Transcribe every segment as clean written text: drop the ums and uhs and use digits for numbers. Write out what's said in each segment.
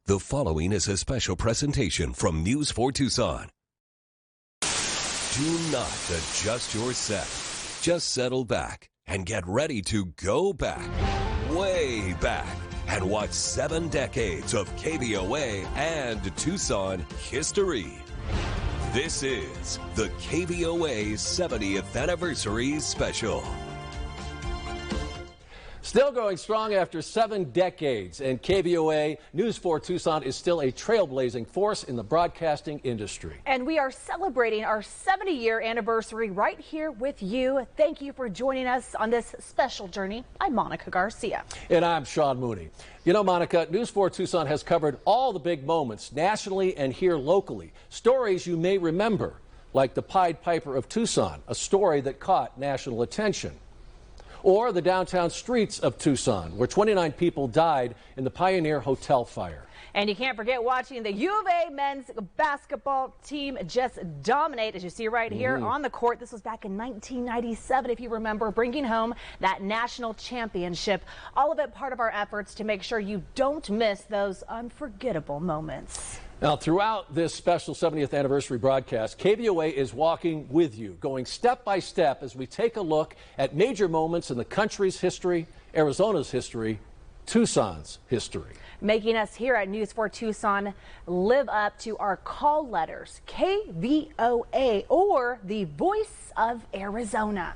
The following is a special presentation from News 4 Tucson. Do not adjust your set. Just settle back and get ready to go back, way back, and watch 7 decades of KVOA and Tucson history. This is the KVOA 70th Anniversary Special. Still going strong after 7 decades, and KVOA News 4 Tucson is still a trailblazing force in the broadcasting industry. And we are celebrating our 70-year anniversary right here with you. Thank you for joining us on this special journey. I'm Monica Garcia. And I'm Sean Mooney. You know, Monica, News 4 Tucson has covered all the big moments nationally and here locally. Stories you may remember, like the Pied Piper of Tucson, a story that caught national attention. Or the downtown streets of Tucson, where 29 people died in the Pioneer Hotel fire. And you can't forget watching the U of A men's basketball team just dominate, as you see right here on the court. This was back in 1997, if you remember, bringing home that national championship. All of it part of our efforts to make sure you don't miss those unforgettable moments. Now, throughout this special 70th anniversary broadcast, KVOA is walking with you, going step by step as we take a look at major moments in the country's history, Arizona's history, Tucson's history. Making us here at News 4 Tucson live up to our call letters, KVOA, or the Voice of Arizona.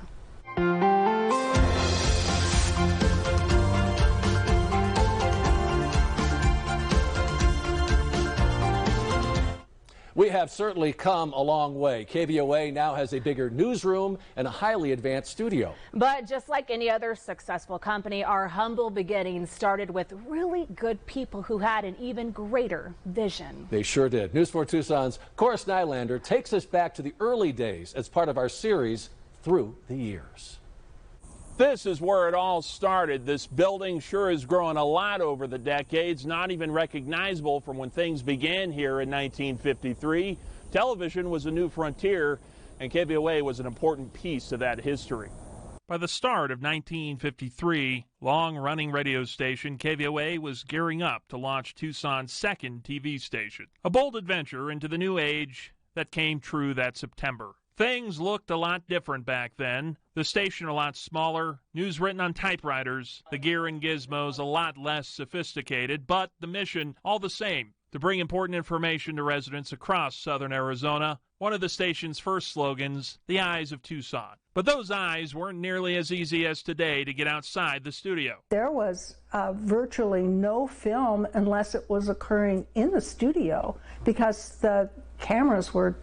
We have certainly come a long way. KVOA now has a bigger newsroom and a highly advanced studio. But just like any other successful company, our humble beginnings started with really good people who had an even greater vision. They sure did. News 4 Tucson's Chorus Nylander takes us back to the early days as part of our series Through the Years. This is where it all started. This building sure has grown a lot over the decades, not even recognizable from when things began here in 1953. Television was a new frontier, and KVOA was an important piece of that history. By the start of 1953, long-running radio station KVOA was gearing up to launch Tucson's second TV station, a bold adventure into the new age that came true that September. Things looked a lot different back then. The station a lot smaller, news written on typewriters, the gear and gizmos a lot less sophisticated, but the mission all the same, to bring important information to residents across southern Arizona. One of the station's first slogans, the eyes of Tucson. But those eyes weren't nearly as easy as today to get outside the studio. There was virtually no film unless it was occurring in the studio because the cameras were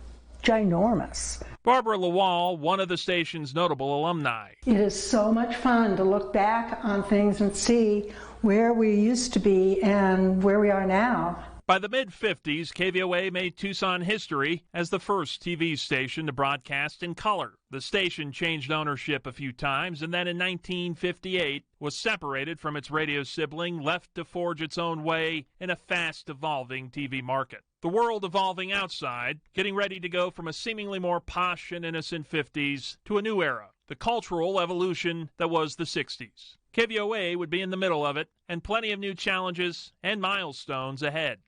ginormous. Barbara Lawal, one of the station's notable alumni. It is so much fun to look back on things and see where we used to be and where we are now. By the mid-50s, KVOA made Tucson history as the first TV station to broadcast in color. The station changed ownership a few times, and then in 1958 was separated from its radio sibling, left to forge its own way in a fast-evolving TV market. The world evolving outside, getting ready to go from a seemingly more posh and innocent 50s to a new era, the cultural evolution that was the 60s. KVOA would be in the middle of it, and plenty of new challenges and milestones ahead.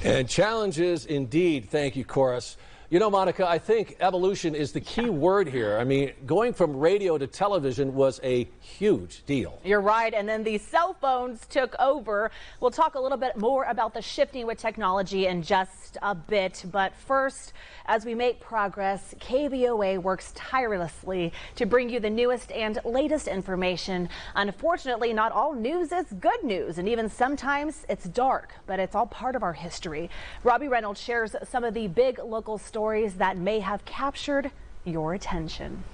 And challenges indeed. Thank you, Chorus. You know, Monica, I think evolution is the key word here. I mean, going from radio to television was a huge deal. You're right, and then the cell phones took over. We'll talk a little bit more about the shifting with technology in just a bit, but first, as we make progress, KVOA works tirelessly to bring you the newest and latest information. Unfortunately, not all news is good news, and even sometimes it's dark, but it's all part of our history. Robbie Reynolds shares some of the big local stories that may have captured your attention.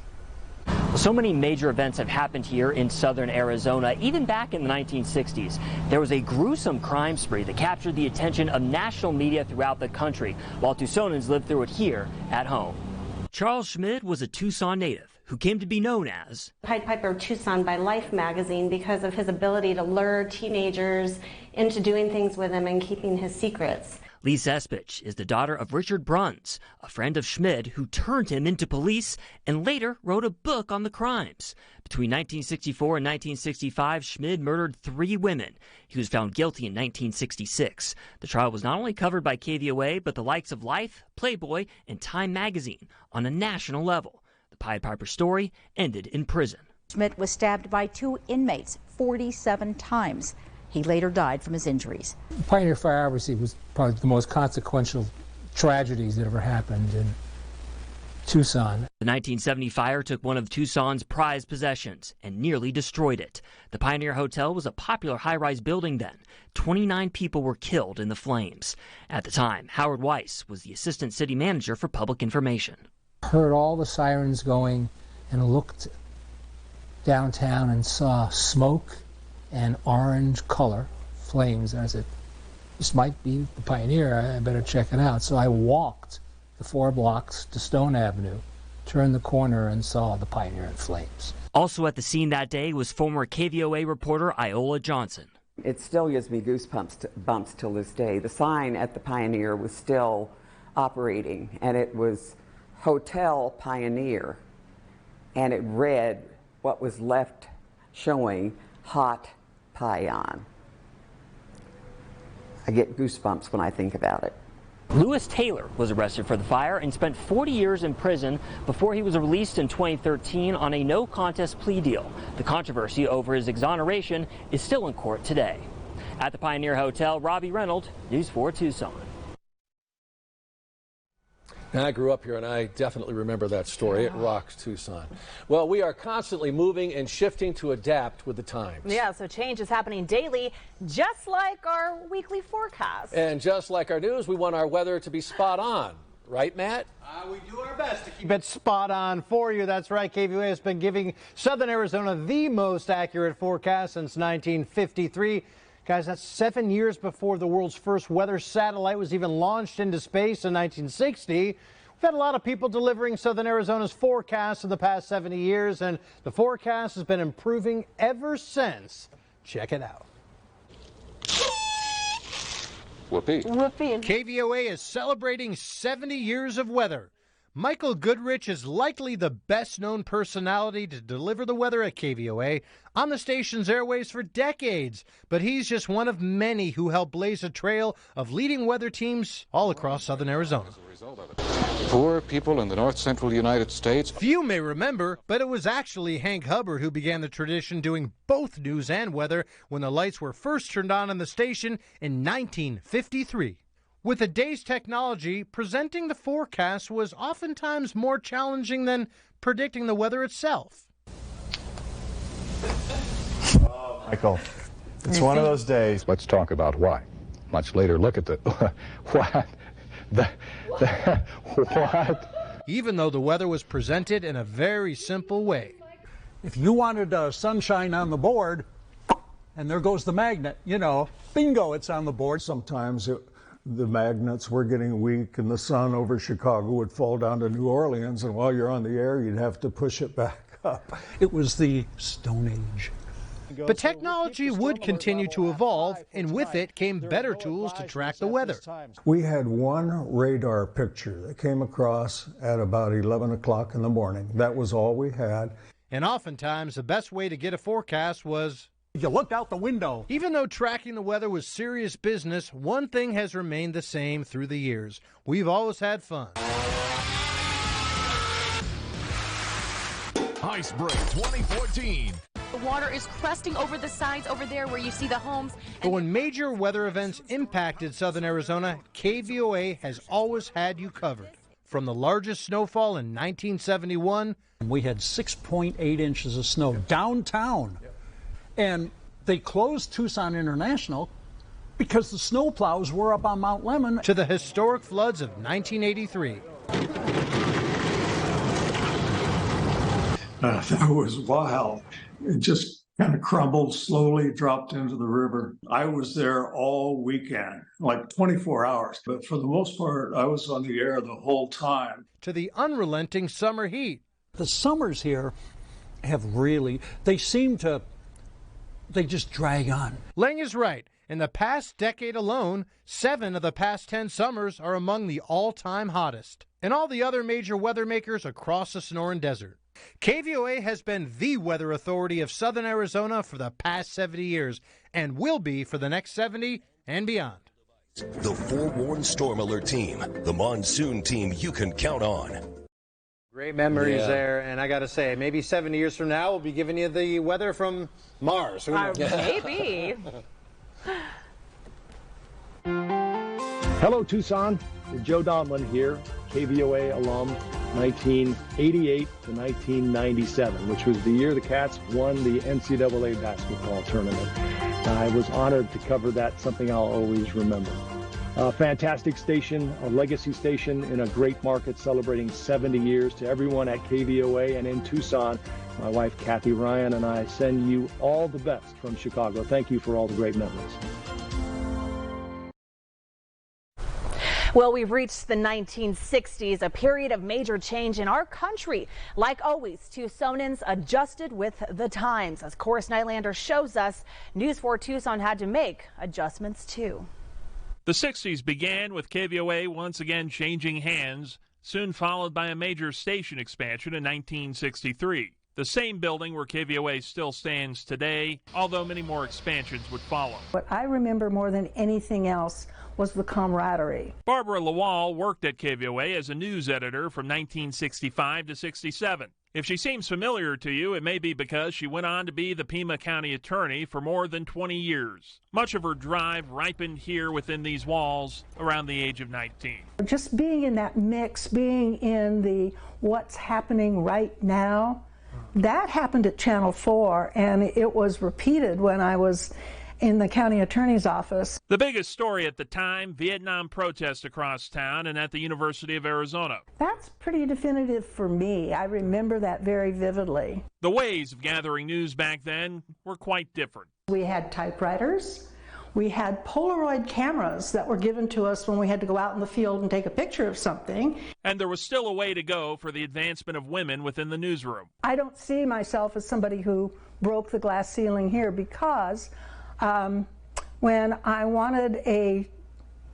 So many major events have happened here in southern Arizona. Even back in the 1960s, there was a gruesome crime spree that captured the attention of national media throughout the country, while Tucsonans lived through it here at home. Charles Schmidt was a Tucson native who came to be known as Pied Piper of Tucson by Life magazine because of his ability to lure teenagers into doing things with him and keeping his secrets. Lisa Espich is the daughter of Richard Bruns, a friend of Schmid who turned him into police and later wrote a book on the crimes. Between 1964 and 1965, Schmid murdered 3 women. He was found guilty in 1966. The trial was not only covered by KVOA, but the likes of Life, Playboy, and Time magazine on a national level. The Pied Piper story ended in prison. Schmid was stabbed by 2 inmates 47 times. He later died from his injuries. Pioneer Fire obviously was probably the most consequential tragedies that ever happened in Tucson. The 1970 fire took one of Tucson's prized possessions and nearly destroyed it. The Pioneer Hotel was a popular high-rise building then. 29 people were killed in the flames. At the time, Howard Weiss was the assistant city manager for public information. Heard all the sirens going and looked downtown and saw smoke and orange color, flames, and I said, this might be the Pioneer, I better check it out. So I walked the 4 blocks to Stone Avenue, turned the corner and saw the Pioneer in flames. Also at the scene that day was former KVOA reporter Iola Johnson. It still gives me goosebumps till this day. The sign at the Pioneer was still operating, and it was Hotel Pioneer, and it read what was left showing Hot Pion. I get goosebumps when I think about it. Lewis Taylor was arrested for the fire and spent 40 years in prison before he was released in 2013 on a no-contest plea deal. The controversy over his exoneration is still in court today. At the Pioneer Hotel, Robbie Reynolds, News 4 Tucson. And I grew up here, and I definitely remember that story. It rocks Tucson. Well, we are constantly moving and shifting to adapt with the times. Yeah, so change is happening daily, just like our weekly forecast. And just like our news, we want our weather to be spot on. Right, Matt? We do our best to keep it spot on for you. That's right. KVOA has been giving Southern Arizona the most accurate forecast since 1953. Guys, that's 7 years before the world's first weather satellite was even launched into space in 1960. We've had a lot of people delivering Southern Arizona's forecast in the past 70 years, and the forecast has been improving ever since. Check it out. Whoopee. Whoopee. KVOA is celebrating 70 years of weather. Michael Goodrich is likely the best-known personality to deliver the weather at KVOA on the station's airways for decades, but he's just one of many who helped blaze a trail of leading weather teams all across Southern Arizona. Poor people in the north-central United States. Few may remember, but it was actually Hank Hubbard who began the tradition doing both news and weather when the lights were first turned on the station in 1953. With the day's technology, presenting the forecast was oftentimes more challenging than predicting the weather itself. Oh, Michael, it's one of those days. Let's talk about why. Much later, look at the what? What? Even though the weather was presented in a very simple way. If you wanted sunshine on the board, and there goes the magnet, you know, bingo, it's on the board. Sometimes the magnets were getting weak and the sun over Chicago would fall down to New Orleans, and while you're on the air, you'd have to push it back up. It was the Stone Age. But technology would continue to evolve, and with it came better tools to track the weather. We had one radar picture that came across at about 11 o'clock in the morning. That was all we had. And oftentimes, the best way to get a forecast was you looked out the window. Even though tracking the weather was serious business, one thing has remained the same through the years. We've always had fun. Ice Break 2014. The water is cresting over the sides over there where you see the homes. But when major weather events impacted Southern Arizona, KVOA has always had you covered. From the largest snowfall in 1971. We had 6.8 inches of snow downtown. And they closed Tucson International because the snowplows were up on Mount Lemmon. To the historic floods of 1983. That was wild. It just kind of crumbled, slowly dropped into the river. I was there all weekend, like 24 hours. But for the most part, I was on the air the whole time. To the unrelenting summer heat. The summers here have really, they just drag on. Lang is right. In the past decade alone, 7 of the past 10 summers are among the all-time hottest. And all the other major weather makers across the Sonoran Desert. KVOA has been the weather authority of southern Arizona for the past 70 years and will be for the next 70 and beyond. The forewarned Storm Alert team, the monsoon team you can count on. Great memories there, and I got to say, maybe 70 years from now, we'll be giving you the weather from Mars. Who knows? Maybe. Hello, Tucson. Joe Donlin here, KVOA alum, 1988 to 1997, which was the year the Cats won the NCAA basketball tournament. I was honored to cover that, something I'll always remember. A fantastic station, a legacy station in a great market celebrating 70 years. To everyone at KVOA and in Tucson, my wife Kathy Ryan and I send you all the best from Chicago. Thank you for all the great memories. Well, we've reached the 1960s, a period of major change in our country. Like always, Tucsonans adjusted with the times. As Chorus Nylander shows us, News 4 Tucson had to make adjustments too. The 60s began with KVOA once again changing hands, soon followed by a major station expansion in 1963. The same building where KVOA still stands today, although many more expansions would follow. What I remember more than anything else was the camaraderie. Barbara Lawal worked at KVOA as a news editor from 1965 to 67. If she seems familiar to you, it may be because she went on to be the Pima County attorney for more than 20 years. Much of her drive ripened here within these walls around the age of 19. Just being in that mix, being in the what's happening right now, that happened at Channel 4, and it was repeated when I was in the county attorney's office. The biggest story at the time, Vietnam protests across town and at the University of Arizona. That's pretty definitive for me. I remember that very vividly. The ways of gathering news back then were quite different. We had typewriters. We had Polaroid cameras that were given to us when we had to go out in the field and take a picture of something. And there was still a way to go for the advancement of women within the newsroom. I don't see myself as somebody who broke the glass ceiling here because when I wanted an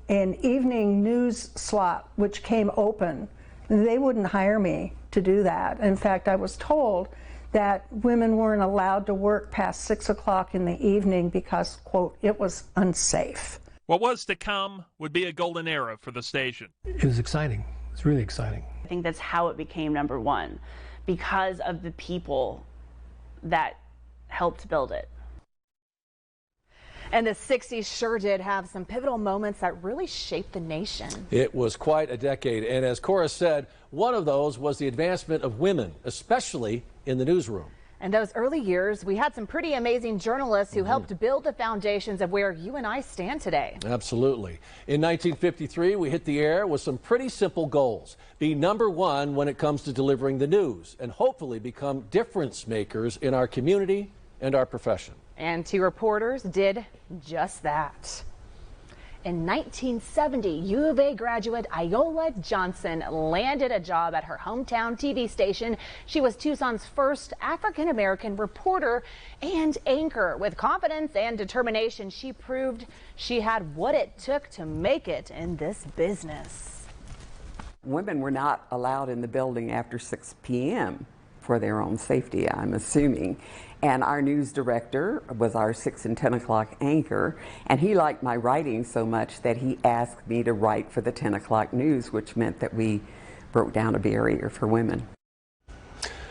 evening news slot which came open, they wouldn't hire me to do that. In fact, I was told that women weren't allowed to work past 6 o'clock in the evening because, quote, it was unsafe. What was to come would be a golden era for the station. It was exciting. It's really exciting. I think that's how it became number one, because of the people that helped build it. And the 60s sure did have some pivotal moments that really shaped the nation. It was quite a decade. And as Cora said, one of those was the advancement of women, especially in the newsroom. In those early years, we had some pretty amazing journalists who helped build the foundations of where you and I stand today. Absolutely. In 1953, we hit the air with some pretty simple goals. Be number one when it comes to delivering the news and hopefully become difference makers in our community and our profession. And 2 reporters did just that. In 1970, U of A graduate Iola Johnson landed a job at her hometown TV station. She was Tucson's first African-American reporter and anchor. With confidence and determination, she proved she had what it took to make it in this business. Women were not allowed in the building after 6 p.m. for their own safety, I'm assuming. And our news director was our 6 and 10 o'clock anchor, and he liked my writing so much that he asked me to write for the 10 o'clock news, which meant that we broke down a barrier for women.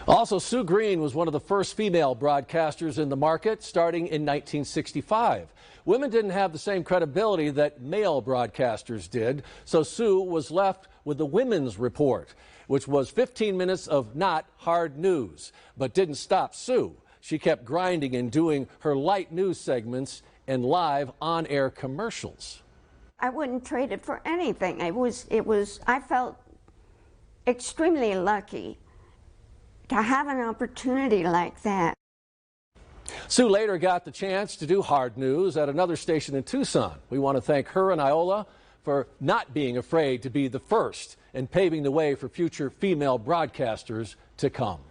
Also, Sue Green was one of the first female broadcasters in the market, starting in 1965. Women didn't have the same credibility that male broadcasters did, so Sue was left with the Women's Report, which was 15 minutes of not hard news, but didn't stop Sue. She kept grinding and doing her light news segments and live on-air commercials. I wouldn't trade it for anything. I felt extremely lucky to have an opportunity like that. Sue later got the chance to do hard news at another station in Tucson. We want to thank her and Iola for not being afraid to be the first and paving the way for future female broadcasters to come.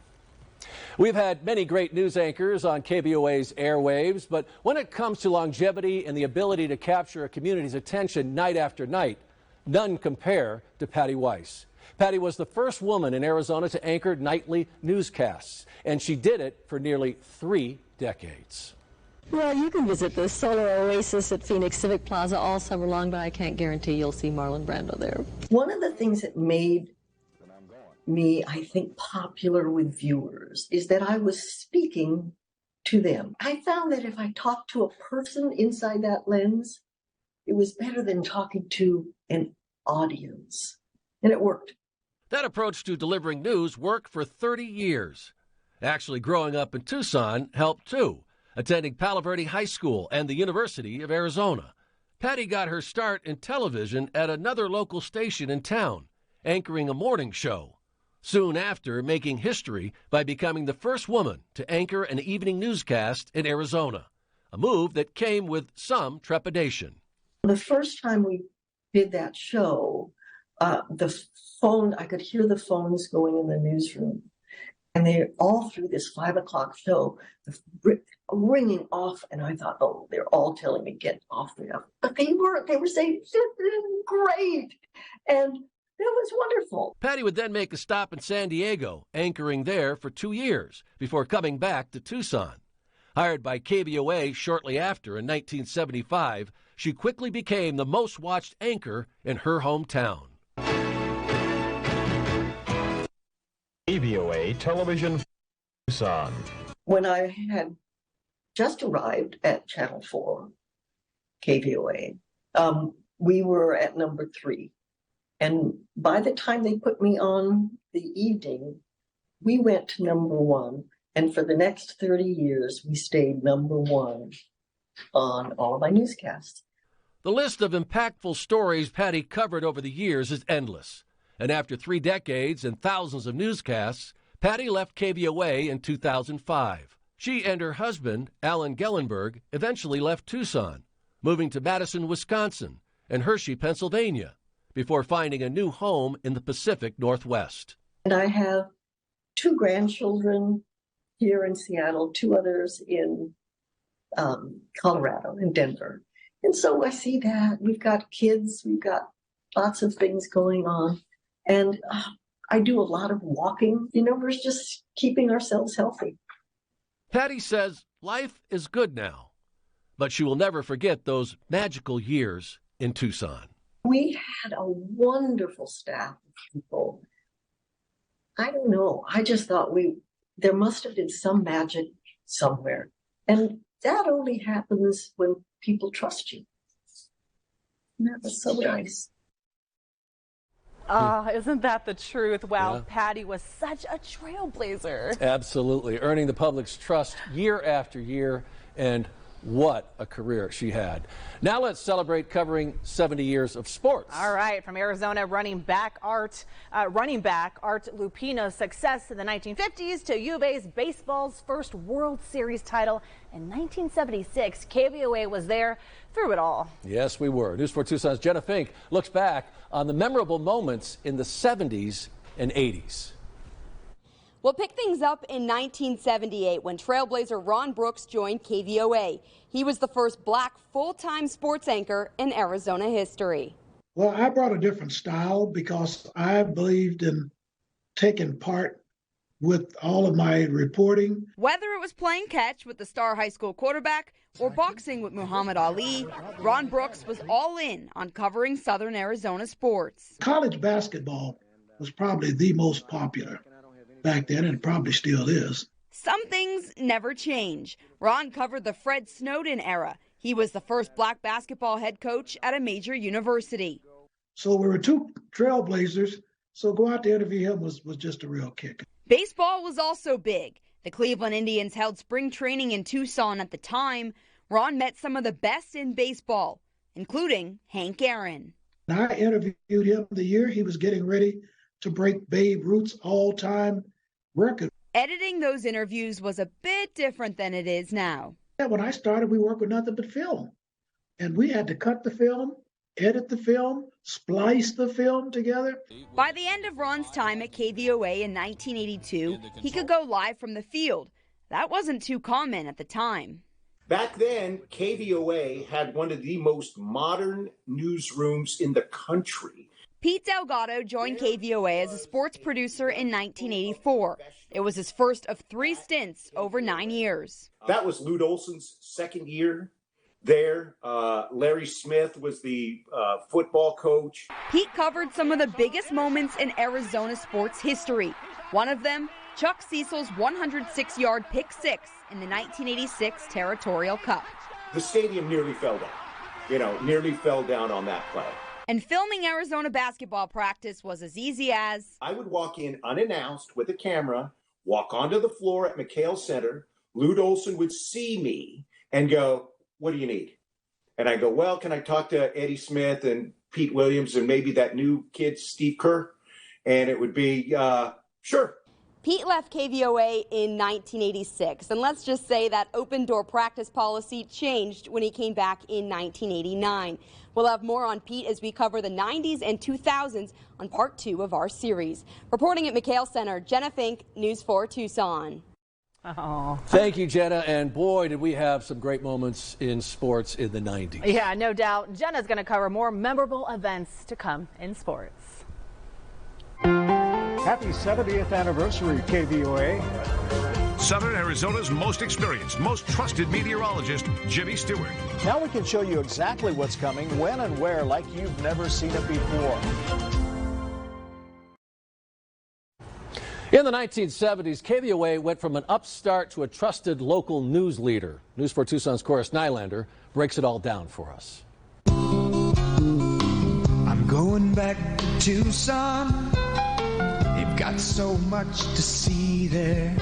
We've had many great news anchors on KVOA's airwaves, but when it comes to longevity and the ability to capture a community's attention night after night, none compare to Patty Weiss. Patty was the first woman in Arizona to anchor nightly newscasts, and she did it for nearly 3 decades. Well, you can visit the solar oasis at Phoenix Civic Plaza all summer long, but I can't guarantee you'll see Marlon Brando there. One of the things that made me, I think, popular with viewers is that I was speaking to them. I found that if I talked to a person inside that lens, it was better than talking to an audience. And it worked. That approach to delivering news worked for 30 years. Actually, growing up in Tucson helped too, attending Palo Verde High School and the University of Arizona. Patty got her start in television at another local station in town, anchoring a morning show. Soon after, making history by becoming the first woman to anchor an evening newscast in Arizona, a move that came with some trepidation. The first time we did that show, I could hear the phones going in the newsroom. And they all through this 5 o'clock show, ringing off. And I thought, oh, they're all telling me, get off there. But they weren't. They were saying, great. And it was wonderful. Patty would then make a stop in San Diego, anchoring there for 2 years before coming back to Tucson. Hired by KVOA shortly after in 1975, she quickly became the most watched anchor in her hometown. KVOA Television Tucson. When I had just arrived at Channel 4, KVOA, we were at number 3. And by the time they put me on the evening, we went to number 1. And for the next 30 years, we stayed number 1 on all of my newscasts. The list of impactful stories Patty covered over the years is endless. And after 3 decades and thousands of newscasts, Patty left KVOA in 2005. She and her husband, Alan Gellenberg, eventually left Tucson, moving to Madison, Wisconsin, and Hershey, Pennsylvania, before finding a new home in the Pacific Northwest. And I have 2 grandchildren here in Seattle, 2 others in Colorado, in Denver. And so I see that. We've got kids, we've got lots of things going on. And I do a lot of walking. We're just keeping ourselves healthy. Patty says life is good now, but she will never forget those magical years in Tucson. We had a wonderful staff of people. I don't know. I just thought there must have been some magic somewhere. And that only happens when people trust you. And that was so nice. Isn't that the truth? Wow, Yeah. Patty was such a trailblazer. Absolutely, earning the public's trust year after year, and what a career she had. Now let's celebrate covering 70 years of sports. All right, from Arizona running back Art Lupino's success in the 1950s to U of A's baseball's first World Series title in 1976, KVOA was there through it all. Yes, we were. News 4 Tucson's Jenna Fink looks back on the memorable moments in the 70s and 80s. We'll pick things up in 1978 when trailblazer Ron Brooks joined KVOA. He was the first black full-time sports anchor in Arizona history. Well, I brought a different style because I believed in taking part with all of my reporting. Whether it was playing catch with the star high school quarterback or boxing with Muhammad Ali, Ron Brooks was all in on covering Southern Arizona sports. College basketball was probably the most popular back then, and probably still is. Some things never change. Ron covered the Fred Snowden era. He was the first black basketball head coach at a major university. So we were 2 trailblazers, so go out to interview him was just a real kick. Baseball was also big. The Cleveland Indians held spring training in Tucson at the time. Ron met some of the best in baseball, including Hank Aaron. I interviewed him the year he was getting ready to break Babe Ruth's all-time record. Editing those interviews was a bit different than it is now. When I started, we worked with nothing but film. And we had to cut the film edit the film, splice the film together. By the end of Ron's time at KVOA in 1982, he could go live from the field. That wasn't too common at the time. Back then, KVOA had one of the most modern newsrooms in the country. Pete Delgado joined KVOA as a sports producer in 1984. It was his first of 3 stints over 9 years. That was Lute Olson's second year there. Larry Smith was the football coach. Pete covered some of the biggest moments in Arizona sports history. One of them, Chuck Cecil's 106-yard pick six in the 1986 Territorial Cup. The stadium nearly fell down. Nearly fell down on that play. And filming Arizona basketball practice was as easy as... I would walk in unannounced with a camera, walk onto the floor at McHale Center. Lute Olson would see me and go, "What do you need?" And I go, "Well, can I talk to Eddie Smith and Pete Williams and maybe that new kid, Steve Kerr?" And it would be, sure. Pete left KVOA in 1986, and let's just say that open-door practice policy changed when he came back in 1989. We'll have more on Pete as we cover the 90s and 2000s on part 2 of our series. Reporting at McHale Center, Jenna Fink, News 4 Tucson. Oh. Thank you, Jenna. And boy, did we have some great moments in sports in the 90s. Yeah, no doubt. Jenna's going to cover more memorable events to come in sports. Happy 70th anniversary, KVOA. Southern Arizona's most experienced, most trusted meteorologist, Jimmy Stewart. Now we can show you exactly what's coming, when and where, like you've never seen it before. In the 1970s, KVOA went from an upstart to a trusted local news leader. News 4 Tucson's Chorus Nylander breaks it all down for us. I'm going back to Tucson. They've got so much to see there.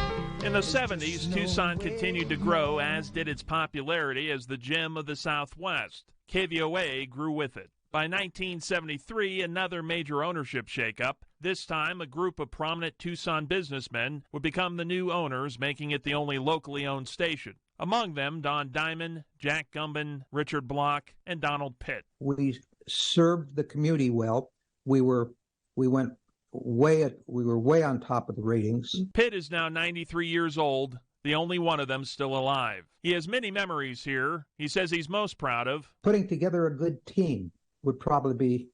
In the 70s, Tucson continued to grow, as did its popularity as the gem of the Southwest. KVOA grew with it. By 1973, another major ownership shakeup. This time, a group of prominent Tucson businessmen would become the new owners, making it the only locally owned station. Among them, Don Diamond, Jack Gumban, Richard Block, and Donald Pitt. We served the community well. We were way on top of the ratings. Pitt is now 93 years old, the only one of them still alive. He has many memories here. He says he's most proud of putting together a good team. Would probably be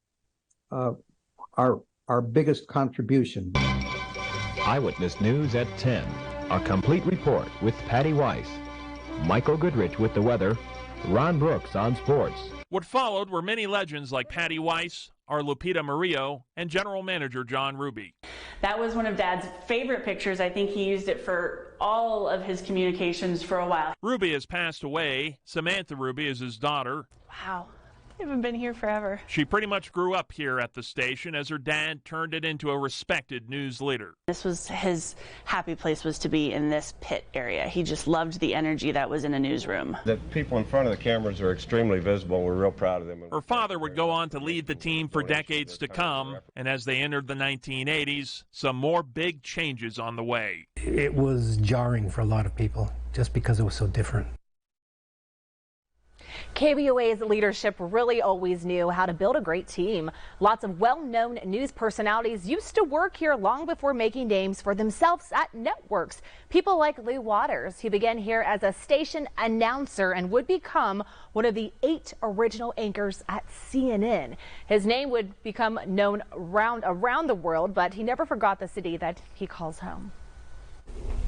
our biggest contribution. Eyewitness News at 10. A complete report with Patty Weiss, Michael Goodrich with the weather, Ron Brooks on sports. What followed were many legends like Patty Weiss, our Lupita Murillo, and General Manager John Ruby. That was one of Dad's favorite pictures. I think he used it for all of his communications for a while. Ruby has passed away. Samantha Ruby is his daughter. Wow. I haven't been here forever. She pretty much grew up here at the station as her dad turned it into a respected news leader. This was his happy place, was to be in this pit area. He just loved the energy that was in a newsroom. The people in front of the cameras are extremely visible. We're real proud of them. Her father would go on to lead the team for decades to come, and as they entered the 1980s, some more big changes on the way. It was jarring for a lot of people just because it was so different. KVOA's leadership really always knew how to build a great team. Lots of well-known news personalities used to work here long before making names for themselves at networks. People like Lew Waters, who began here as a station announcer and would become one of the 8 original anchors at CNN. His name would become known around the world, but he never forgot the city that he calls home.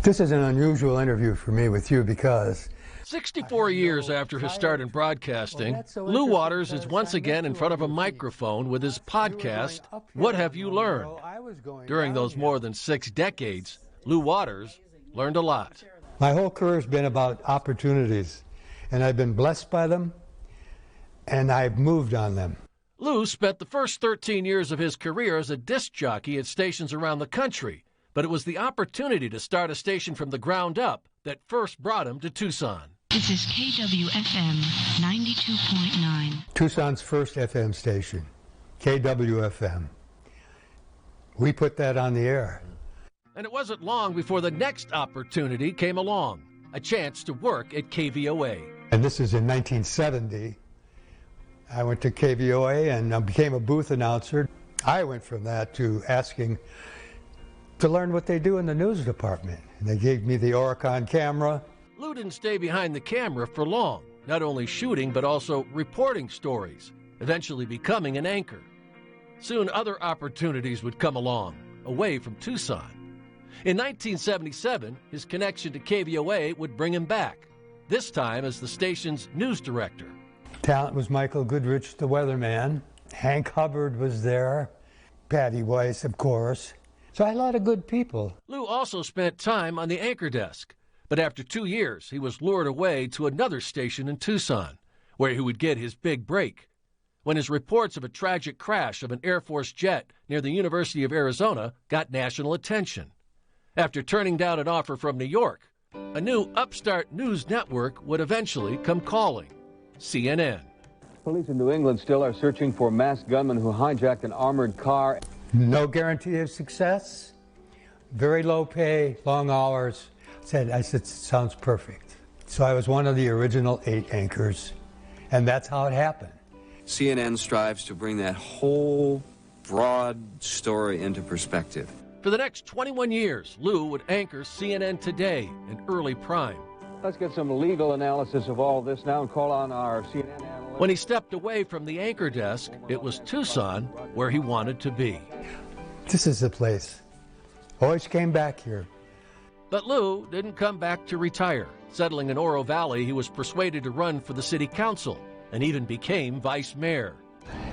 This is an unusual interview for me with you because 64 years after his start in broadcasting, Lew Waters is once again in front of a microphone with his podcast, What Have You Learned? During those more than 6 decades, Lew Waters learned a lot. My whole career has been about opportunities, and I've been blessed by them, and I've moved on them. Lew spent the first 13 years of his career as a disc jockey at stations around the country, but it was the opportunity to start a station from the ground up that first brought him to Tucson. This is KWFM 92.9. Tucson's first FM station, KWFM. We put that on the air. And it wasn't long before the next opportunity came along, a chance to work at KVOA. And this is in 1970, I went to KVOA and became a booth announcer. I went from that to asking to learn what they do in the news department. And they gave me the Oricon camera. Lou didn't stay behind the camera for long, not only shooting but also reporting stories, eventually becoming an anchor. Soon other opportunities would come along, away from Tucson. In 1977, his connection to KVOA would bring him back, this time as the station's news director. Talent was Michael Goodrich, the weatherman. Hank Hubbard was there. Patty Weiss, of course. So I had a lot of good people. Lou also spent time on the anchor desk, but after 2 years, he was lured away to another station in Tucson, where he would get his big break. When his reports of a tragic crash of an Air Force jet near the University of Arizona got national attention. After turning down an offer from New York, a new upstart news network would eventually come calling, CNN. Police in New England still are searching for masked gunmen who hijacked an armored car. No guarantee of success, very low pay, long hours. I said, sounds perfect. So I was one of the original 8 anchors, and that's how it happened. CNN strives to bring that whole broad story into perspective. For the next 21 years, Lou would anchor CNN Today in early prime. Let's get some legal analysis of all this now and call on our CNN analyst. When he stepped away from the anchor desk, it was Tucson where he wanted to be. This is the place. Always came back here. But Lou didn't come back to retire. Settling in Oro Valley, he was persuaded to run for the city council and even became vice mayor.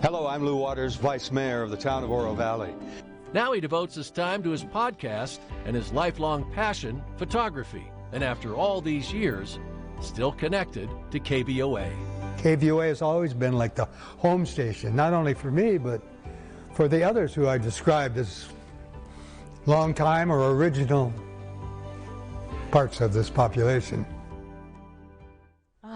Hello, I'm Lou Waters, vice mayor of the town of Oro Valley. Now he devotes his time to his podcast and his lifelong passion, photography. And after all these years, still connected to KVOA. KVOA has always been like the home station, not only for me, but for the others who I described as long time or original parts of this population.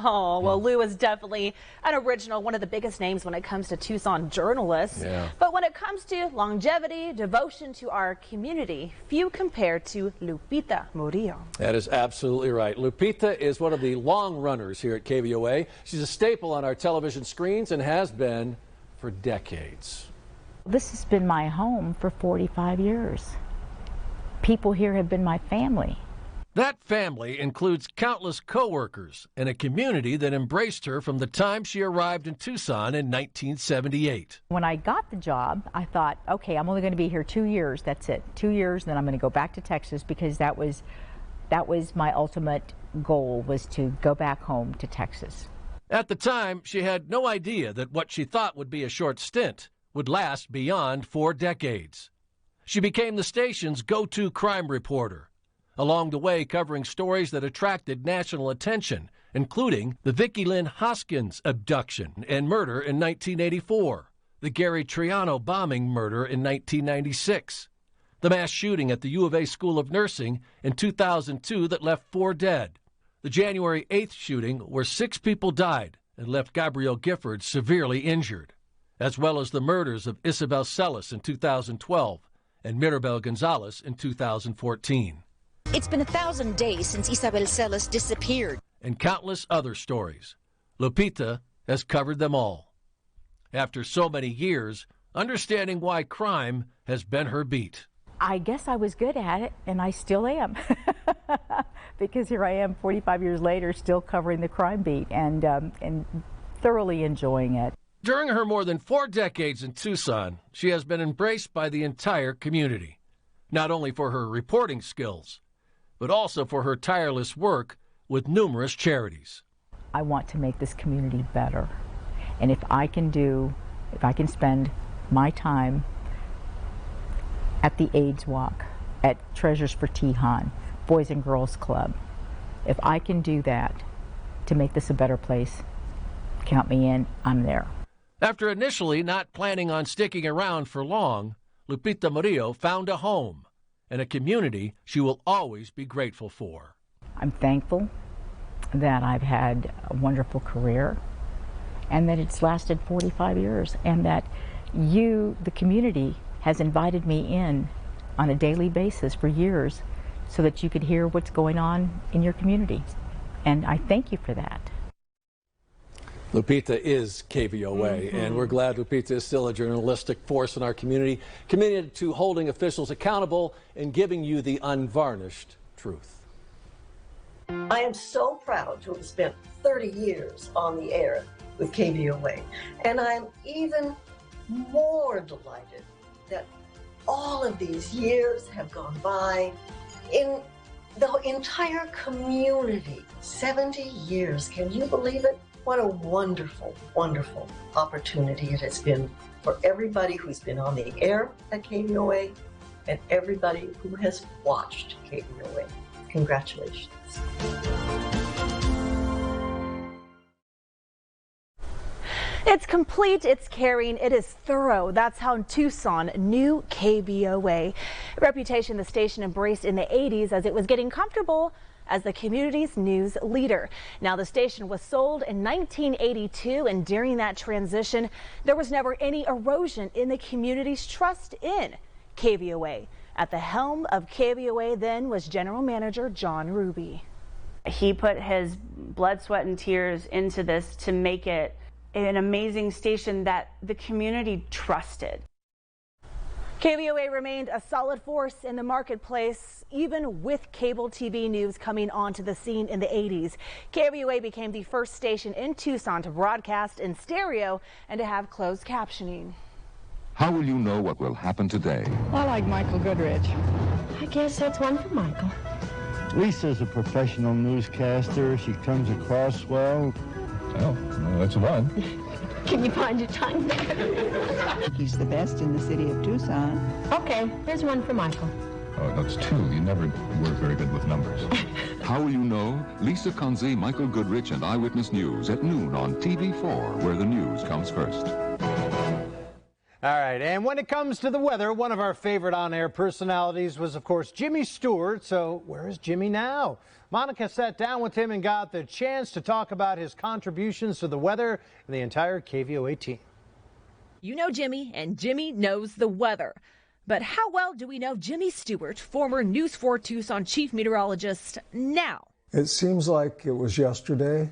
Oh, well, Lou is definitely an original, one of the biggest names when it comes to Tucson journalists. Yeah. But when it comes to longevity, devotion to our community, few compare to Lupita Murillo. That is absolutely right. Lupita is one of the long runners here at KVOA. She's a staple on our television screens and has been for decades. This has been my home for 45 years. People here have been my family. That family includes countless co-workers and a community that embraced her from the time she arrived in Tucson in 1978. When I got the job, I thought, okay, I'm only going to be here 2 years. That's it. 2 years, then I'm going to go back to Texas because that was my ultimate goal, was to go back home to Texas. At the time, she had no idea that what she thought would be a short stint would last beyond 4 decades. She became the station's go-to crime reporter, along the way covering stories that attracted national attention, including the Vicki Lynn Hoskins abduction and murder in 1984, the Gary Triano bombing murder in 1996, the mass shooting at the U of A School of Nursing in 2002 that left 4 dead, the January 8th shooting where 6 people died and left Gabrielle Gifford severely injured, as well as the murders of Isabel Celis in 2012 and Mirabel Gonzalez in 2014. It's been 1,000 days since Isabel Celis disappeared. And countless other stories. Lupita has covered them all. After so many years, understanding why crime has been her beat. I guess I was good at it, and I still am. Because here I am 45 years later, still covering the crime beat and thoroughly enjoying it. During her more than 4 decades in Tucson, she has been embraced by the entire community, not only for her reporting skills, but also for her tireless work with numerous charities. I want to make this community better. And if I can spend my time at the AIDS Walk, at Treasures for Tijan, Boys and Girls Club, if I can do that to make this a better place, count me in, I'm there. After initially not planning on sticking around for long, Lupita Murillo found a home and a community she will always be grateful for. I'm thankful that I've had a wonderful career and that it's lasted 45 years and that you, the community, has invited me in on a daily basis for years so that you could hear what's going on in your community. And I thank you for that. Lupita is KVOA, and we're glad Lupita is still a journalistic force in our community, committed to holding officials accountable and giving you the unvarnished truth. I am so proud to have spent 30 years on the air with KVOA, and I'm even more delighted that all of these years have gone by in the entire community. 70 years, can you believe it? What a wonderful, wonderful opportunity it has been for everybody who's been on the air at KVOA and everybody who has watched KVOA. Congratulations. It's complete, it's caring, it is thorough. That's how Tucson knew KVOA. A reputation the station embraced in the 80s as it was getting comfortable as the community's news leader. Now, the station was sold in 1982, and during that transition, there was never any erosion in the community's trust in KVOA. At the helm of KVOA then was General Manager John Ruby. He put his blood, sweat, and tears into this to make it an amazing station that the community trusted. KVOA remained a solid force in the marketplace, even with cable TV news coming onto the scene in the 80s. KVOA became the first station in Tucson to broadcast in stereo and to have closed captioning. How will you know what will happen today? I like Michael Goodrich. I guess that's one for Michael. Lisa's a professional newscaster. She comes across well. Well, that's one. Can you find your tongue there? He's the best in the city of Tucson. Okay, here's one for Michael. Oh, that's two. You never were very good with numbers. How will you know? Lisa Conze, Michael Goodrich, and Eyewitness News at noon on TV4, where the news comes first. All right, and when it comes to the weather, one of our favorite on-air personalities was, of course, Jimmy Stewart. So where is Jimmy now? Monica sat down with him and got the chance to talk about his contributions to the weather and the entire KVOA team. You know Jimmy, and Jimmy knows the weather. But how well do we know Jimmy Stewart, former News 4 Tucson chief meteorologist, now? It seems like it was yesterday,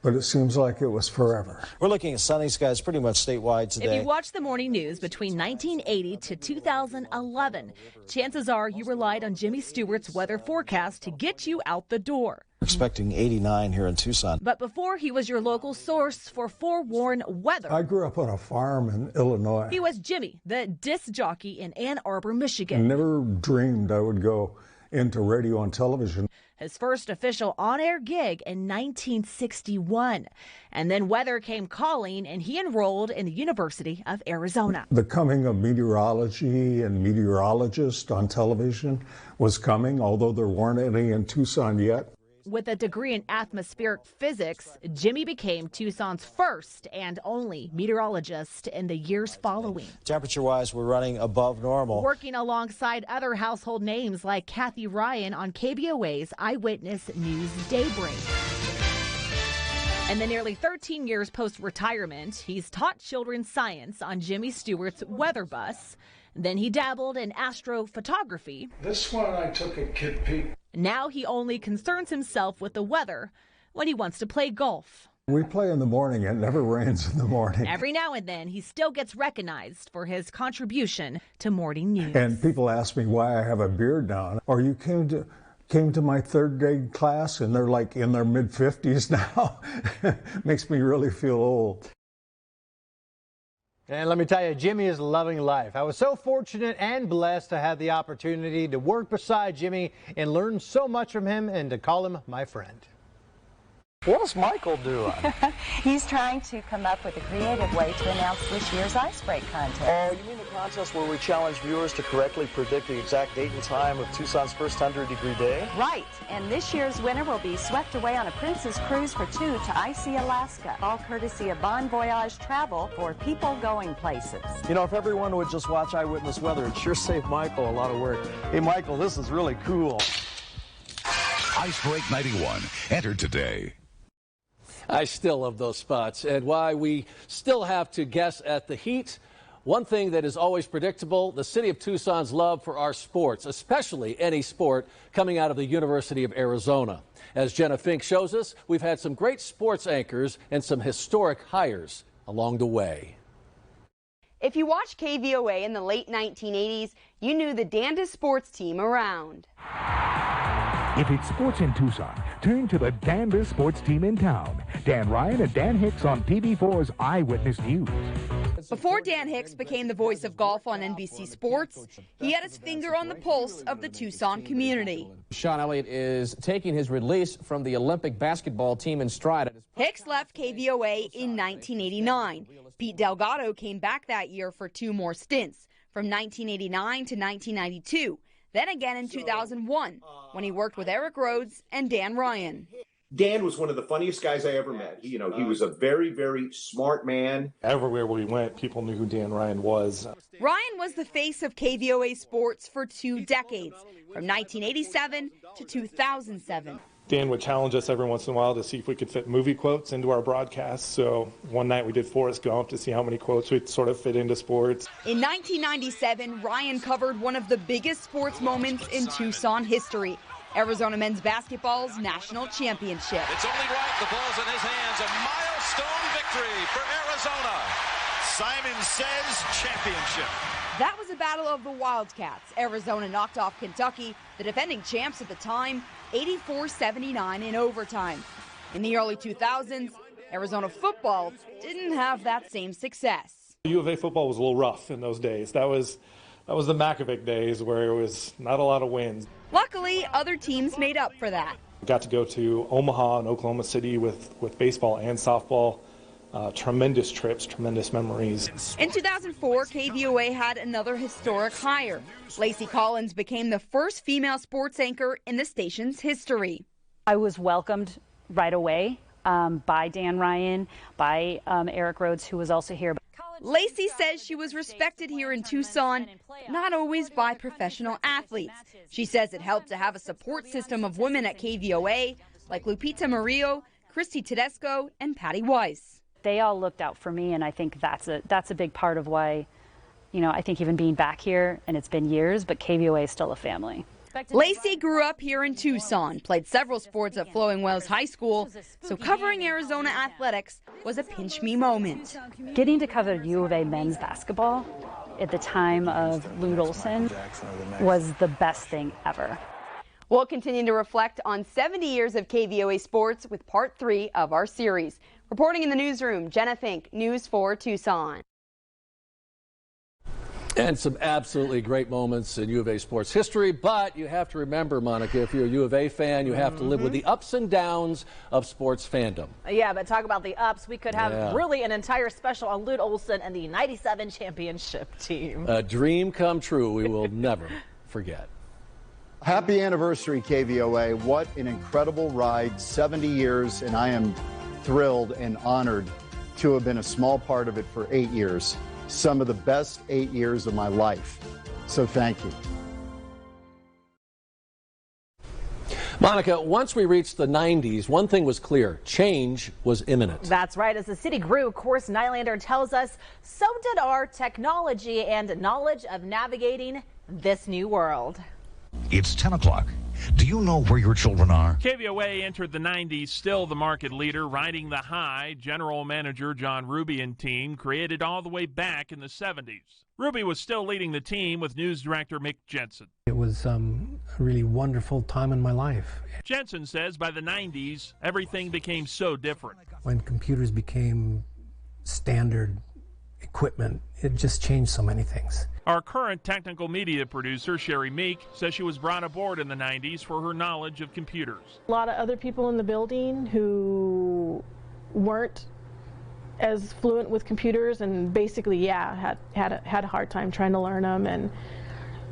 but it seems like it was forever. We're looking at sunny skies pretty much statewide today. If you watched the morning news between 1980 to 2011, chances are you relied on Jimmy Stewart's weather forecast to get you out the door. We're expecting 89 here in Tucson. But before, he was your local source for forewarned weather. I grew up on a farm in Illinois. He was Jimmy, the disc jockey in Ann Arbor, Michigan. I never dreamed I would go into radio and television. His first official on-air gig in 1961. And then weather came calling, and he enrolled in the University of Arizona. The coming of meteorology and meteorologists on television was coming, although there weren't any in Tucson yet. With a degree in atmospheric physics, Jimmy became Tucson's first and only meteorologist in the years following. Temperature-wise, we're running above normal. Working alongside other household names like Kathy Ryan on KVOA's Eyewitness News Daybreak. In the nearly 13 years post-retirement, he's taught children science on Jimmy Stewart's weather bus. Then he dabbled in astrophotography. This one I took at Kid Peak. Now he only concerns himself with the weather when he wants to play golf. We play in the morning. It never rains in the morning. Every now and then, he still gets recognized for his contribution to morning news. And people ask me why I have a beard now. Or you came to my third grade class and they're like in their mid-50s now. Makes me really feel old. And let me tell you, Jimmy is loving life. I was so fortunate and blessed to have the opportunity to work beside Jimmy and learn so much from him and to call him my friend. What's Michael doing? He's trying to come up with a creative way to announce this year's ice break contest. Oh, you mean the contest where we challenge viewers to correctly predict the exact date and time of Tucson's first 100-degree day? Right, and this year's winner will be swept away on a Princess Cruise for two to icy Alaska, all courtesy of Bon Voyage Travel for people going places. You know, if everyone would just watch Eyewitness Weather, it'd sure save Michael a lot of work. Hey, Michael, this is really cool. Ice Break 91, entered today. I still love those spots, and why we still have to guess at the heat. One thing that is always predictable, the city of Tucson's love for our sports, especially any sport coming out of the University of Arizona. As Jenna Fink shows us, we've had some great sports anchors and some historic hires along the way. If you watched KVOA in the late 1980s, you knew the damnedest sports team around. If it's sports in Tucson, turn to the damnedest sports team in town. Dan Ryan and Dan Hicks on TV4's Eyewitness News. Before Dan Hicks became the voice of golf on NBC Sports, he had his finger on the pulse of the Tucson community. Sean Elliott is taking his release from the Olympic basketball team in stride. Hicks left KVOA in 1989. Pete Delgado came back that year for 2 more stints, from 1989 to 1992. Then again in 2001, when he worked with Eric Rhodes and Dan Ryan. Dan was one of the funniest guys I ever met. He was a very, very smart man. Everywhere we went, people knew who Dan Ryan was. Ryan was the face of KVOA Sports for 2 decades, from 1987 to 2007. Dan would challenge us every once in a while to see if we could fit movie quotes into our broadcasts. So one night we did Forrest Gump to see how many quotes we'd sort of fit into sports. In 1997, Ryan covered one of the biggest sports moments in Tucson history, Arizona men's basketball's national championship. It's only right, the ball's in his hands, a milestone victory for Arizona. Simon says championship. That was a battle of the Wildcats. Arizona knocked off Kentucky, the defending champs at the time, 84-79 in overtime. In the early 2000s, Arizona football didn't have that same success. U of A football was a little rough in those days. That was the Makovic days where it was not a lot of wins. Luckily, other teams made up for that. Got to go to Omaha and Oklahoma City with baseball and softball. Tremendous trips, tremendous memories. In 2004, KVOA had another historic hire. Lacey Collins became the first female sports anchor in the station's history. I was welcomed right away by Dan Ryan, by Eric Rhodes, who was also here. Lacey says she was respected here in Tucson, not always by professional athletes. She says it helped to have a support system of women at KVOA, like Lupita Murillo, Christy Tedesco, and Patty Weiss. They all looked out for me, and I think that's a big part of why, I think even being back here, and it's been years, but KVOA is still a family. Lacey grew up here in Tucson, played several sports at Flowing Wells High School, so covering Arizona athletics was a pinch me moment. Getting to cover U of A men's basketball at the time of Lute Olson was the best thing ever. We'll continue to reflect on 70 years of KVOA sports with part 3 of our series. Reporting in the newsroom, Jenna Fink, News 4 Tucson. And some absolutely great moments in U of A sports history, but you have to remember, Monica, if you're a U of A fan, you have to live with the ups and downs of sports fandom. Yeah, but talk about the ups. We could have really an entire special on Lute Olson and the 97 championship team. A dream come true we will never forget. Happy anniversary, KVOA. What an incredible ride, 70 years, and I am thrilled and honored to have been a small part of it for 8 years. Some of the best 8 years of my life. So thank you. Monica, once we reached the 90s, one thing was clear. Change was imminent. That's right. As the city grew, Course Nylander tells us, so did our technology and knowledge of navigating this new world. It's 10 o'clock. Do you know where your children are? KVOA entered the 90s, still the market leader, riding the high. General manager John Ruby and team created all the way back in the 70s. Ruby was still leading the team with news director Mick Jensen. It was a really wonderful time in my life. Jensen says by the 90s, everything became so different. When computers became standard equipment, it just changed so many things. Our current technical media producer, Sherry Meek, says she was brought aboard in the 90s for her knowledge of computers. A lot of other people in the building who weren't as fluent with computers and basically, had a hard time trying to learn them and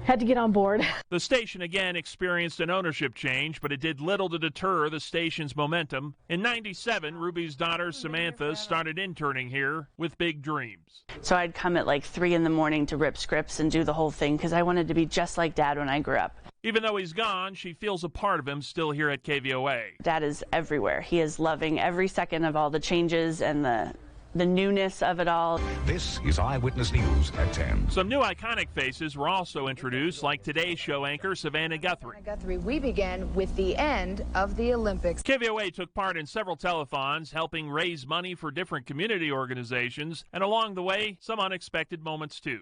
had to get on board. The station again experienced an ownership change, but it did little to deter the station's momentum. In '97, Ruby's daughter Samantha started interning here with big dreams. So I'd come at like 3 in the morning to rip scripts and do the whole thing because I wanted to be just like Dad when I grew up. Even though he's gone, she feels a part of him still here at KVOA. Dad is everywhere. He is loving every second of all the changes and the the newness of it all. This is Eyewitness News at 10. Some new iconic faces were also introduced, like Today's Show anchor Savannah Guthrie. Guthrie, we begin with the end of the Olympics. KVOA took part in several telethons, helping raise money for different community organizations, and along the way, some unexpected moments too.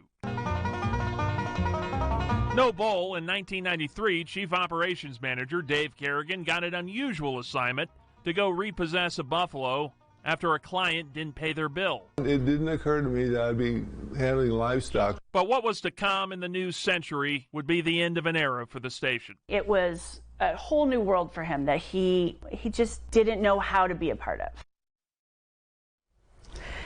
No bowl in 1993, Chief Operations Manager Dave Kerrigan got an unusual assignment to go repossess a buffalo after a client didn't pay their bill. It didn't occur to me that I'd be handling livestock. But what was to come in the new century would be the end of an era for the station. It was a whole new world for him that he just didn't know how to be a part of.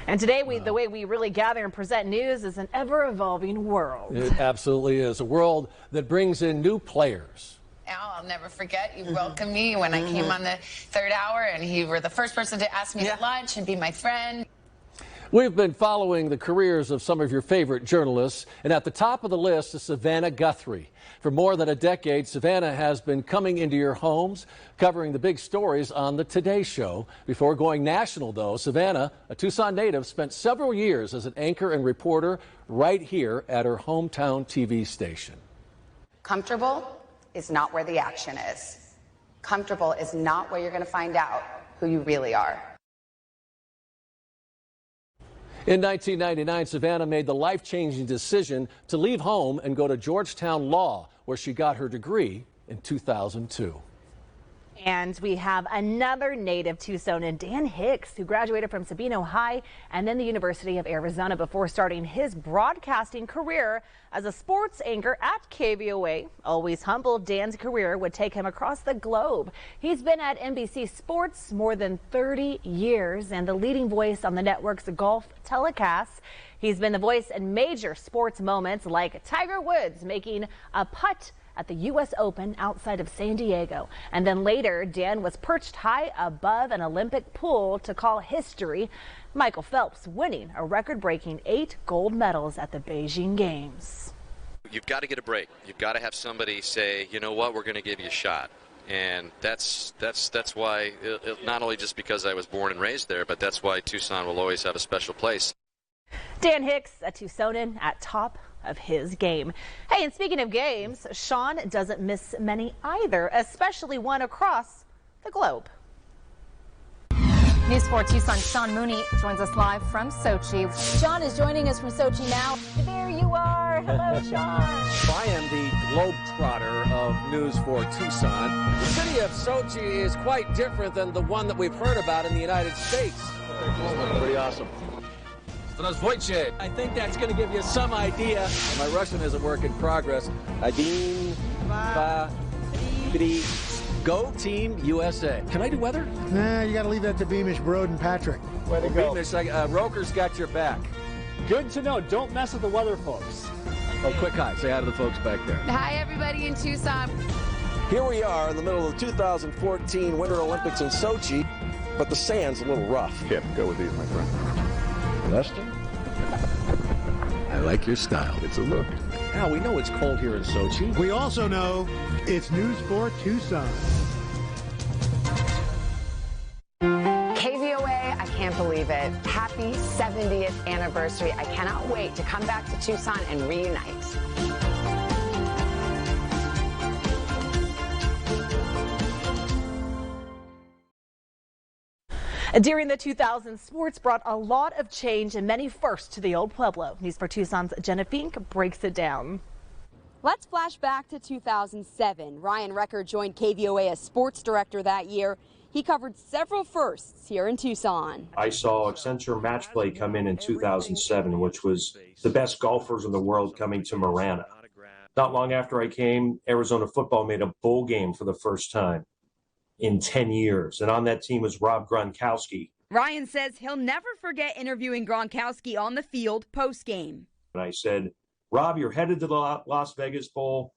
And today, the way we really gather and present news is an ever-evolving world. It absolutely is. A world that brings in new players. Al, I'll never forget, you welcomed me when I came on the third hour, and you were the first person to ask me to lunch and be my friend. We've been following the careers of some of your favorite journalists, and at the top of the list is Savannah Guthrie. For more than a decade, Savannah has been coming into your homes, covering the big stories on the Today Show. Before going national, though, Savannah, a Tucson native, spent several years as an anchor and reporter right here at her hometown TV station. Comfortable is not where the action is. Comfortable is not where you're going to find out who you really are. In 1999, Savannah made the life-changing decision to leave home and go to Georgetown Law, where she got her degree in 2002. And we have another native Tucsonan, Dan Hicks, who graduated from Sabino High and then the University of Arizona before starting his broadcasting career as a sports anchor at KVOA. Always humble, Dan's career would take him across the globe. He's been at NBC Sports more than 30 years and the leading voice on the network's golf telecasts. He's been the voice in major sports moments like Tiger Woods making a putt at the U.S. Open outside of San Diego. And then later, Dan was perched high above an Olympic pool to call history. Michael Phelps winning a record-breaking 8 gold medals at the Beijing Games. You've got to get a break. You've got to have somebody say, you know what, we're going to give you a shot. And that's why, not only just because I was born and raised there, but that's why Tucson will always have a special place. Dan Hicks, a Tucsonan at top of his game. Hey, and speaking of games, Sean doesn't miss many either, especially one across the globe. News 4 Tucson, Sean Mooney joins us live from Sochi. Sean is joining us from Sochi now. There you are. Hello, Sean. I am the globetrotter of News 4 Tucson. The city of Sochi is quite different than the one that we've heard about in the United States. Pretty awesome. I think that's going to give you some idea. My Russian is a work in progress. Один, два, три. Go Team USA. Can I do weather? Nah, you got to leave that to Beamish, Broad, and Patrick. Way to go. Beamish, Roker's got your back. Good to know. Don't mess with the weather, folks. Oh, quick hi. Say hi to the folks back there. Hi, everybody in Tucson. Here we are in the middle of the 2014 Winter Olympics in Sochi, but the sand's a little rough. Here, go with these, my friend. Lester? I like your style. It's a look. Now, we know it's cold here in Sochi. We also know it's News 4 Tucson. KVOA, I can't believe it. Happy 70th anniversary. I cannot wait to come back to Tucson and reunite. During the 2000s, sports brought a lot of change and many firsts to the old Pueblo. News 4 Tucson's Jenna Fink breaks it down. Let's flash back to 2007. Ryan Recker joined KVOA as sports director that year. He covered several firsts here in Tucson. I saw Accenture Match Play come in 2007, which was the best golfers in the world coming to Marana. Not long after I came, Arizona football made a bowl game for the first time in 10 years. And on that team was Rob Gronkowski. Ryan says he'll never forget interviewing Gronkowski on the field post-game. And I said, Rob, you're headed to the Las Vegas Bowl.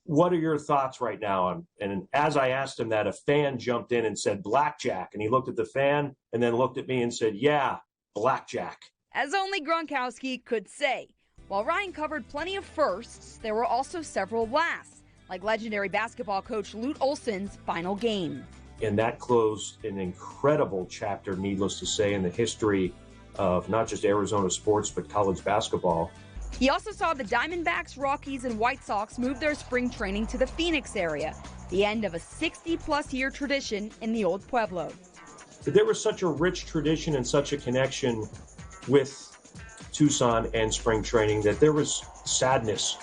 What are your thoughts right now? And as I asked him that, a fan jumped in and said, blackjack. And he looked at the fan and then looked at me and said, yeah, blackjack. As only Gronkowski could say. While Ryan covered plenty of firsts, there were also several lasts, like legendary basketball coach Lute Olson's final game. And that closed an incredible chapter, needless to say, in the history of not just Arizona sports, but college basketball. He also saw the Diamondbacks, Rockies, and White Sox move their spring training to the Phoenix area, the end of a 60-plus year tradition in the old Pueblo. There was such a rich tradition and such a connection with Tucson and spring training that there was sadness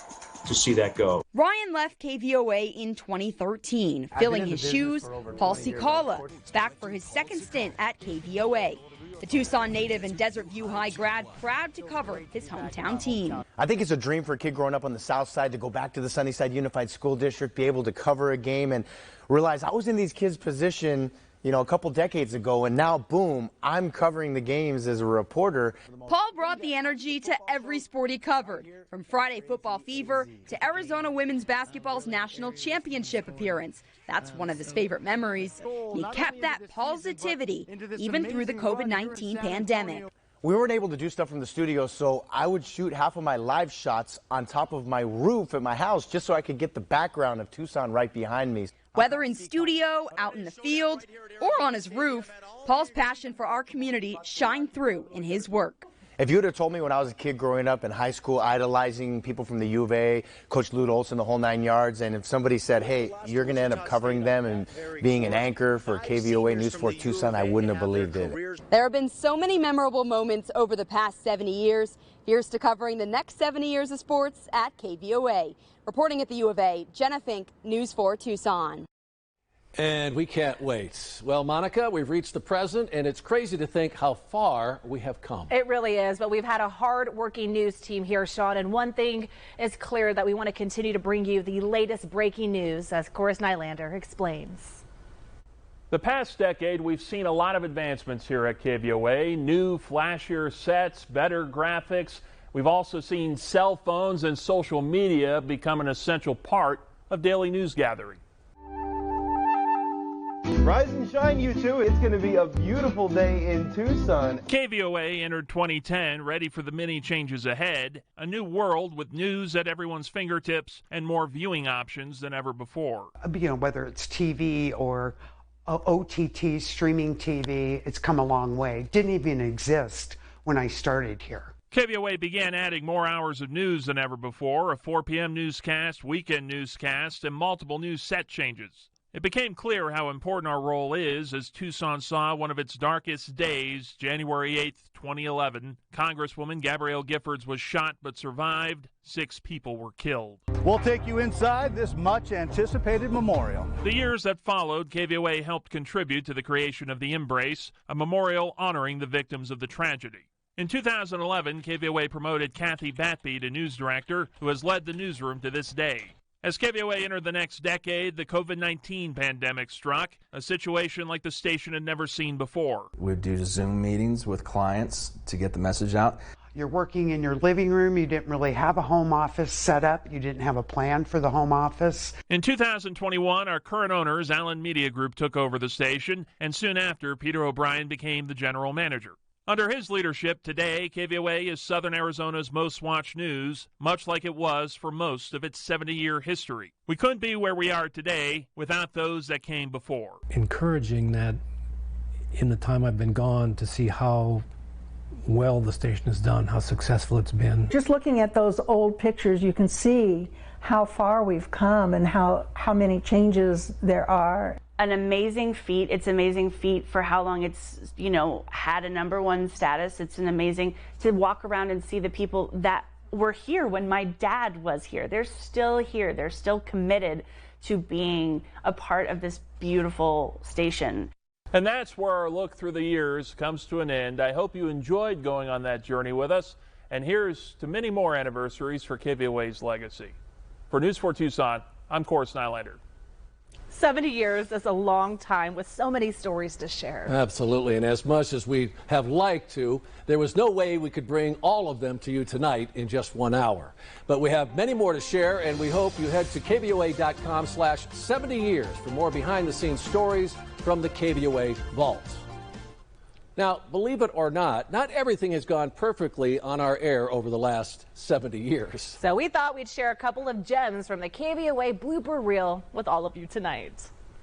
to see that go. Ryan left KVOA in 2013, filling his shoes. Paul Cicala back for his second stint at KVOA. The Tucson native and Desert View High grad proud to cover his hometown team. I think it's a dream for a kid growing up on the south side to go back to the Sunnyside Unified School District, be able to cover a game and realize I was in these kids' position, you know, a couple decades ago, and now, boom, I'm covering the games as a reporter. Paul brought the energy to every sport he covered, from Friday football fever to Arizona women's basketball's national championship appearance. That's one of his favorite memories. He kept that positivity even through the COVID-19 pandemic. We weren't able to do stuff from the studio, so I would shoot half of my live shots on top of my roof at my house just so I could get the background of Tucson right behind me. Whether in studio, out in the field, or on his roof, Paul's passion for our community shined through in his work. If you would have told me when I was a kid growing up in high school, idolizing people from the U of A, Coach Lute Olson, the whole 9 yards, and if somebody said, hey, you're going to end up covering them and being an anchor for KVOA News 4 Tucson, I wouldn't have believed it. There have been so many memorable moments over the past 70 years. Here's to covering the next 70 years of sports at KVOA. Reporting at the U of A, Jenna Fink, News 4 Tucson. And we can't wait. Well, Monica, we've reached the present, and it's crazy to think how far we have come. It really is, but we've had a hard-working news team here, Sean, and one thing is clear, that we want to continue to bring you the latest breaking news, as Chorus Nylander explains. The past decade, we've seen a lot of advancements here at KVOA. New, flashier sets, better graphics. We've also seen cell phones and social media become an essential part of daily news gathering. Rise and shine, you two. It's going to be a beautiful day in Tucson. KVOA entered 2010 ready for the many changes ahead. A new world with news at everyone's fingertips and more viewing options than ever before. You know, whether it's TV or OTT, streaming TV, it's come a long way. Didn't even exist when I started here. KVOA began adding more hours of news than ever before, a 4 p.m. newscast, weekend newscast, and multiple news set changes. It became clear how important our role is as Tucson saw one of its darkest days, January 8th, 2011. Congresswoman Gabrielle Giffords was shot but survived. 6 people were killed. We'll take you inside this much-anticipated memorial. The years that followed, KVOA helped contribute to the creation of the Embrace, a memorial honoring the victims of the tragedy. In 2011, KVOA promoted Kathy Batby to news director, who has led the newsroom to this day. As KVOA entered the next decade, the COVID-19 pandemic struck, a situation like the station had never seen before. We'd do Zoom meetings with clients to get the message out. You're working in your living room. You didn't really have a home office set up. You didn't have a plan for the home office. In 2021, our current owners, Allen Media Group, took over the station, and soon after, Peter O'Brien became the general manager. Under his leadership today, KVOA is Southern Arizona's most watched news, much like it was for most of its 70-year history. We couldn't be where we are today without those that came before. Encouraging that in the time I've been gone to see how well the station has done, how successful it's been. Just looking at those old pictures, you can see how far we've come and how many changes there are. An amazing feat. It's an amazing feat for how long it's, you know, had a #1 status. It's an amazing to walk around and see the people that were here when my dad was here. They're still here. They're still committed to being a part of this beautiful station. And that's where our look through the years comes to an end. I hope you enjoyed going on that journey with us. And here's to many more anniversaries for KVOA's legacy. For News 4 Tucson, I'm Chorus Nylander. 70 years is a long time with so many stories to share. Absolutely, and as much as we have liked to, there was no way we could bring all of them to you tonight in just 1 hour. But we have many more to share, and we hope you head to KVOA.com/70 years for more behind-the-scenes stories from the KVOA vault. Now, believe it or not everything has gone perfectly on our air over the last 70 years. So we thought we'd share a couple of gems from the KVOA blooper reel with all of you tonight.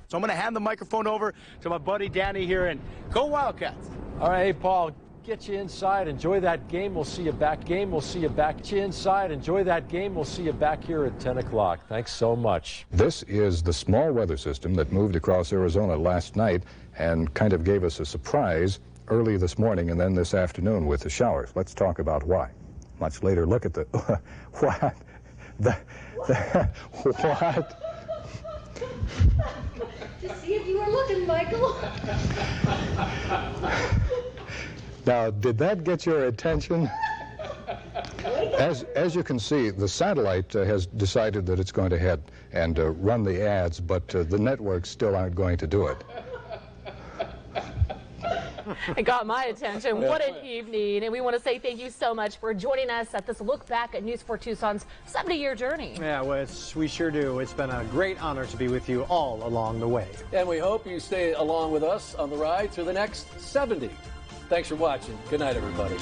So I'm going to hand the microphone over to my buddy Danny here, and go Wildcats. All right, hey, Paul, Get you inside, enjoy that game. We'll see you back. Get you inside, enjoy that game. We'll see you back here at 10 o'clock. Thanks so much. This is the small weather system that moved across Arizona last night and kind of gave us a surprise early this morning and then this afternoon with the showers. Let's talk about why. Much later, look at the what? What? To see if you were looking, Michael. Now, did that get your attention? As you can see, the satellite has decided that it's going to head and run the ads, but the networks still aren't going to do it. It got my attention. What an evening. And we want to say thank you so much for joining us at this look back at News 4 Tucson's 70-year journey. Yeah, well, we sure do. It's been a great honor to be with you all along the way. And we hope you stay along with us on the ride through the next 70. Thanks for watching. Good night, everybody.